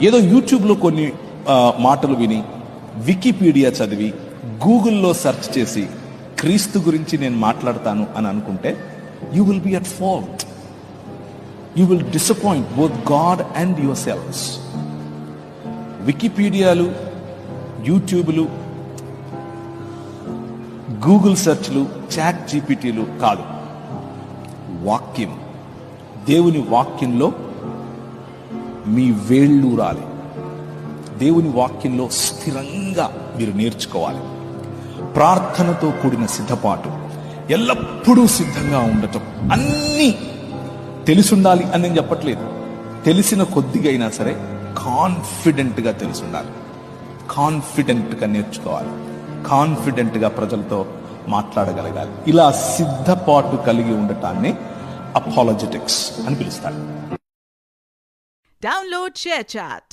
ఏదో యూట్యూబ్లో కొన్ని మాటలు విని, వికీపీడియా చదివి, గూగుల్లో సెర్చ్ చేసి క్రీస్తు గురించి నేను మాట్లాడతాను అని అనుకుంటే you will be at fault. You will disappoint both God and yourselves. వికీపీడియాలు, యూట్యూబ్లు, గూగుల్ సెర్చ్లు, చాట్ జీపీటీలు కాదు, వాక్యం. దేవుని వాక్యంలో మీ వేళ్ళూరాలి. దేవుని వాక్యంలో స్థిరంగా మీరు నేర్చుకోవాలి. ప్రార్థనతో కూడిన సిద్ధపాటు, ఎల్లప్పుడూ సిద్ధంగా ఉండటం. అన్నీ తెలిసుండాలి అని నేను చెప్పట్లేదు. తెలిసిన కొద్దిగా అయినా సరే కాన్ఫిడెంట్గా తెలిసుండాలి. కాన్ఫిడెంట్గా నేర్చుకోవాలి. కాన్ఫిడెంట్గా ప్రజలతో మాట్లాడగలగాలి. ఇలా సిద్ధపాటు కలిగి ఉండటాన్ని అపాలజెటిక్స్ అని పిలుస్తారు. Download ShareChat.